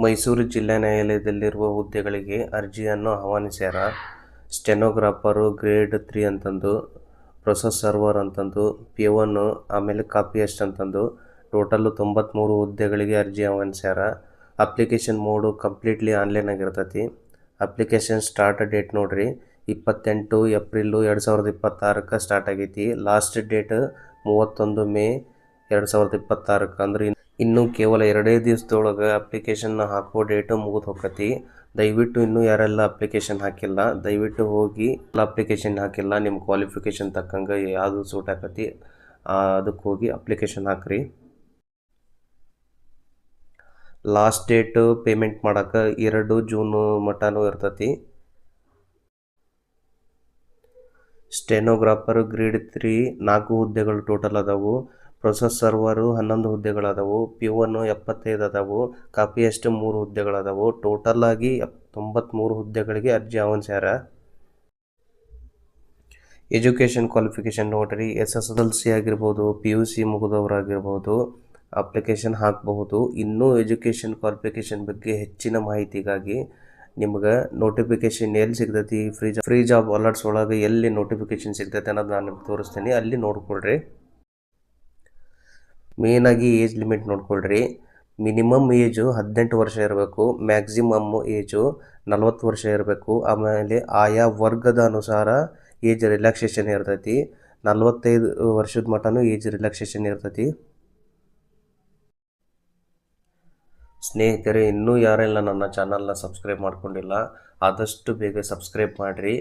ಮೈಸೂರು ಜಿಲ್ಲಾ ನ್ಯಾಯಾಲಯದಲ್ಲಿರುವ ಹುದ್ದೆಗಳಿಗೆ ಅರ್ಜಿಯನ್ನು ಆಹ್ವಾನಿಸ್ಯಾರ. ಸ್ಟೆನೋಗ್ರಾಫರು ಗ್ರೇಡ್ 3 ಅಂತಂದು, ಪ್ರೊಸೆಸ್ ಸರ್ವರ್ ಅಂತಂದು, P1 ಆಮೇಲೆ ಕಾಪಿಯಸ್ಟ್ ಅಂತಂದು ಟೋಟಲ್ 93 ಹುದ್ದೆಗಳಿಗೆ ಅರ್ಜಿ ಆಹ್ವಾನಿಸ್ಯಾರ. ಅಪ್ಲಿಕೇಶನ್ ಮೋಡು ಕಂಪ್ಲೀಟ್ಲಿ ಆನ್ಲೈನ್ ಆಗಿರ್ತೈತಿ. ಅಪ್ಲಿಕೇಶನ್ ಸ್ಟಾರ್ಟ್ ಡೇಟ್ ನೋಡ್ರಿ 28 ಏಪ್ರಿಲ್ 2026 ಸ್ಟಾರ್ಟ್ ಆಗೈತಿ. ಲಾಸ್ಟ್ ಡೇಟ್ 31 ಮೇ 2026 ಅಂದ್ರೆ ಇನ್ನು ಕೇವಲ 2 ದಿವಸದೊಳಗೆ ಅಪ್ಲಿಕೇಶನ್ ಹಾಕೋ ಡೇಟ್ ಮುಗಿದು ಹೋಗತಿ. ದಯವಿಟ್ಟು ಇನ್ನೂ ಯಾರೆಲ್ಲ ಅಪ್ಲಿಕೇಶನ್ ಹಾಕಿಲ್ಲ ದಯವಿಟ್ಟು ಹೋಗಿ ಅಪ್ಲಿಕೇಶನ್ ಹಾಕಿಲ್ಲ ನಿಮ್ಮ ಕ್ವಾಲಿಫಿಕೇಶನ್ ತಕ್ಕಂಗೆ ಯಾವುದು ಸೂಟ್ ಆಕತಿ ಅದಕ್ಕೆ ಹೋಗಿ ಅಪ್ಲಿಕೇಶನ್ ಹಾಕ್ರಿ. ಲಾಸ್ಟ್ ಡೇಟ್ ಪೇಮೆಂಟ್ ಮಾಡೋಕೆ 2 ಜೂನ್ ಮಟನೂ ಇರ್ತತಿ. ಸ್ಟೆನೋಗ್ರಾಫರ್ ಗ್ರೇಡ್ 3 4 ಹುದ್ದೆಗಳು ಟೋಟಲ್ ಅದಾವು. ಪ್ರೊಸೆಸ್ ಸರ್ವರು 11 ಹುದ್ದೆಗಳು ಅದಾವು. P1 75 ಅದಾವು. ಕಾಪಿಯಸ್ಟ್ 3 ಹುದ್ದೆಗಳು ಅದಾವು. ಟೋಟಲ್ ಆಗಿ 93 ಹುದ್ದೆಗಳಿಗೆ ಅರ್ಜಿ ಆಹ್ವಾನಿಸ್ಯಾರ. ಎಜುಕೇಷನ್ ಕ್ವಾಲಿಫಿಕೇಶನ್ ನೋಡ್ರಿ SSLC ಆಗಿರ್ಬೋದು, PUC ಮುಗಿದವರಾಗಿರ್ಬೋದು ಅಪ್ಲಿಕೇಶನ್ ಹಾಕಬಹುದು. ಇನ್ನೂ ಎಜುಕೇಷನ್ ಕ್ವಾಲಿಫಿಕೇಶನ್ ಬಗ್ಗೆ ಹೆಚ್ಚಿನ ಮಾಹಿತಿಗಾಗಿ ನಿಮ್ಗೆ ನೋಟಿಫಿಕೇಶನ್ ಎಲ್ಲಿ ಸಿಗ್ತೈತಿ, ಫ್ರೀ ಜಾಬ್ ಅಲರ್ಟ್ಸ್ ಒಳಗೆ ಎಲ್ಲಿ ನೋಟಿಫಿಕೇಶನ್ ಸಿಗ್ತೈತೆ ಅನ್ನೋದು ನಾನು ನಿಮ್ಗೆ ತೋರಿಸ್ತೀನಿ, ಅಲ್ಲಿ ನೋಡ್ಕೊಳ್ರಿ. ಮೇನಾಗಿ ಏಜ್ ಲಿಮಿಟ್ ನೋಡ್ಕೊಳ್ರಿ. ಮಿನಿಮಮ್ ಏಜು 18 ವರ್ಷ ಇರಬೇಕು. ಮ್ಯಾಕ್ಸಿಮಮ್ ಏಜು 40 ವರ್ಷ ಇರಬೇಕು. ಆಮೇಲೆ ಆಯಾ ವರ್ಗದ ಅನುಸಾರ ಏಜ್ ರಿಲ್ಯಾಕ್ಸೇಷನ್ ಇರ್ತೈತಿ. 45 ವರ್ಷದ ಮಟನೂ ಏಜ್ ರಿಲ್ಯಾಕ್ಸೇಷನ್ ಇರ್ತೈತಿ. ಸ್ನೇಹಿತರೆ, ಇನ್ನೂ ಯಾರೆಲ್ಲ ನನ್ನ ಚಾನಲ್ನ ಸಬ್ಸ್ಕ್ರೈಬ್ ಮಾಡ್ಕೊಂಡಿಲ್ಲ ಆದಷ್ಟು ಬೇಗ ಸಬ್ಸ್ಕ್ರೈಬ್ ಮಾಡಿರಿ.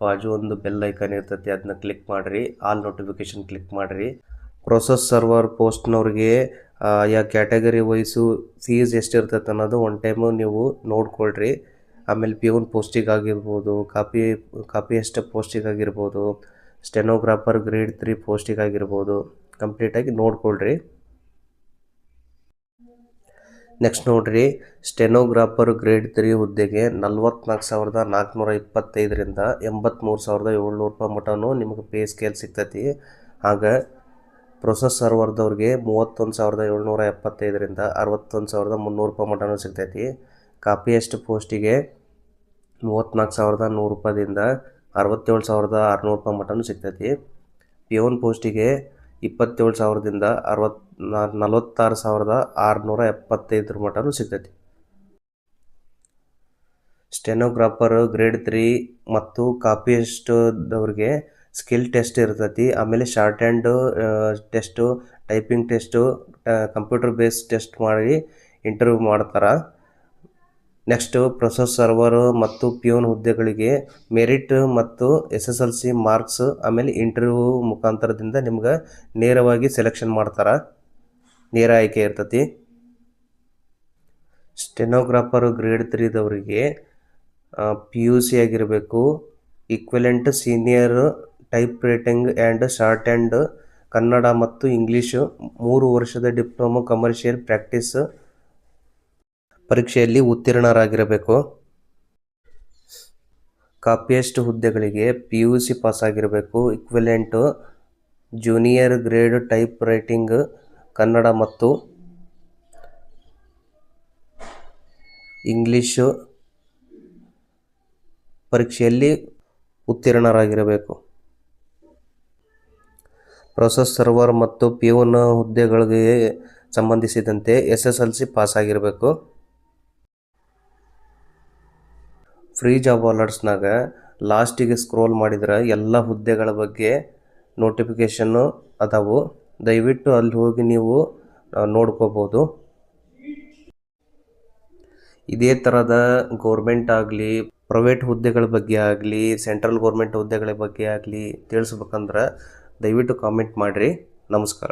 ಬಾಜು ಒಂದು ಬೆಲ್ ಐಕಾನ್ ಇರ್ತೈತಿ, ಅದನ್ನ ಕ್ಲಿಕ್ ಮಾಡಿರಿ. ಆಲ್ ನೋಟಿಫಿಕೇಶನ್ ಕ್ಲಿಕ್ ಮಾಡಿರಿ. ಪ್ರೊಸೆಸ್ ಸರ್ವರ್ ಪೋಸ್ಟ್ನವ್ರಿಗೆ ಯಾ ಕ್ಯಾಟಗರಿ ವೈಸು ಫೀಸ್ ಎಷ್ಟಿರ್ತೈತೆ ಅನ್ನೋದು ಒನ್ ಟೈಮು ನೀವು ನೋಡ್ಕೊಳ್ರಿ. ಆಮೇಲೆ P1 ಪೋಸ್ಟಿಗಾಗಿರ್ಬೋದು, ಕಾಪಿಯಸ್ಟ್ ಪೋಸ್ಟಿಗಾಗಿರ್ಬೋದು, ಸ್ಟೆನೋಗ್ರಾಫರ್ ಗ್ರೇಡ್ 3 ಪೋಸ್ಟಿಗಾಗಿರ್ಬೋದು ಕಂಪ್ಲೀಟಾಗಿ ನೋಡ್ಕೊಳ್ರಿ. ನೆಕ್ಸ್ಟ್ ನೋಡ್ರಿ, ಸ್ಟೆನೋಗ್ರಾಫರ್ ಗ್ರೇಡ್ 3 ಹುದ್ದೆಗೆ 44,425ರಿಂದ 83,700 ರೂಪಾಯಿ ಮಟನೂ ನಿಮಗೆ ಪೇ ಸ್ಕೇಲ್ ಸಿಗ್ತೈತಿ. ಆಗ ಪ್ರೊಸೆಸ್ ಸರ್ವರ್ದವ್ರಿಗೆ 31,775ರಿಂದ 61,300 ರೂಪಾಯಿ ಮಟನೂ ಸಿಗ್ತೈತಿ. ಕಾಪಿಯಸ್ಟ್ ಪೋಸ್ಟಿಗೆ 34,100 ರೂಪಾಯಿಂದ 67,600 ರೂಪಾಯಿ ಮಟನೂ ಸಿಗ್ತೈತಿ. P1 ಪೋಸ್ಟಿಗೆ 27,000ದಿಂದ 46,675 ಮಟನೂ ಸಿಗ್ತೈತಿ. ಸ್ಟೆನೋಗ್ರಾಫರ್ ಗ್ರೇಡ್ 3 ಮತ್ತು ಕಾಪಿಯಸ್ಟ್ದವ್ರಿಗೆ ಸ್ಕಿಲ್ ಟೆಸ್ಟ್ ಇರ್ತೈತಿ. ಆಮೇಲೆ short hand test, typing test, computer base test ಮಾಡಿ ಇಂಟರ್ವ್ಯೂ ಮಾಡ್ತಾರೆ. ನೆಕ್ಸ್ಟು ಪ್ರೊಸೆಸ್ ಸರ್ವರ್ ಮತ್ತು P1 ಹುದ್ದೆಗಳಿಗೆ ಮೆರಿಟ್ ಮತ್ತು SSLC ಮಾರ್ಕ್ಸ್ ಆಮೇಲೆ ಇಂಟರ್ವ್ಯೂ ಮುಖಾಂತರದಿಂದ ನಿಮ್ಗೆ ನೇರವಾಗಿ ಸೆಲೆಕ್ಷನ್ ಮಾಡ್ತಾರೆ, ನೇರ ಆಯ್ಕೆ ಇರ್ತೈತಿ. ಸ್ಟೆನೋಗ್ರಾಫರ್ ಗ್ರೇಡ್ 3ದವರಿಗೆ PUC ಆಗಿರಬೇಕು. Equivalent senior type writing and short hand Kannada ಮತ್ತು ಇಂಗ್ಲೀಷು 3 ವರ್ಷದ ಡಿಪ್ಲೊಮೊ ಕಮರ್ಷಿಯಲ್ ಪ್ರಾಕ್ಟೀಸ್ ಪರೀಕ್ಷೆಯಲ್ಲಿ ಉತ್ತೀರ್ಣರಾಗಿರಬೇಕು. ಕಾಪಿಯಸ್ಟ್ ಹುದ್ದೆಗಳಿಗೆ PUC ಪಾಸ್ ಆಗಿರಬೇಕು. Equivalent junior grade type writing Kannada ಮತ್ತು ಇಂಗ್ಲೀಷು ಪರೀಕ್ಷೆಯಲ್ಲಿ ಉತ್ತೀರ್ಣರಾಗಿರಬೇಕು. ಪ್ರೊಸೆಸ್ ಸರ್ವರ್ ಮತ್ತು P1 ಹುದ್ದೆಗಳಿಗೆ ಸಂಬಂಧಿಸಿದಂತೆ SSLC ಪಾಸ್ ಆಗಿರಬೇಕು. ಫ್ರೀ ಜಾಬ್ ಅಲರ್ಟ್ಸ್ನಾಗ ಲಾಸ್ಟಿಗೆ ಸ್ಕ್ರೋಲ್ ಮಾಡಿದ್ರೆ ಎಲ್ಲ ಹುದ್ದೆಗಳ ಬಗ್ಗೆ ನೋಟಿಫಿಕೇಷನ್ನು ಅದಾವು. ದಯವಿಟ್ಟು ಅಲ್ಲಿ ಹೋಗಿ ನೀವು ನೋಡ್ಕೋಬೋದು. ಇದೇ ಥರದ ಗೌರ್ಮೆಂಟ್ ಆಗಲಿ, ಪ್ರೈವೇಟ್ ಹುದ್ದೆಗಳ ಬಗ್ಗೆ ಆಗಲಿ, ಸೆಂಟ್ರಲ್ ಗೌರ್ಮೆಂಟ್ ಹುದ್ದೆಗಳ ಬಗ್ಗೆ ಆಗಲಿ ತಿಳಿಸ್ಬೇಕಂದ್ರೆ ದಯವಿಟ್ಟು ಕಾಮೆಂಟ್ ಮಾಡಿರಿ. ನಮಸ್ಕಾರ.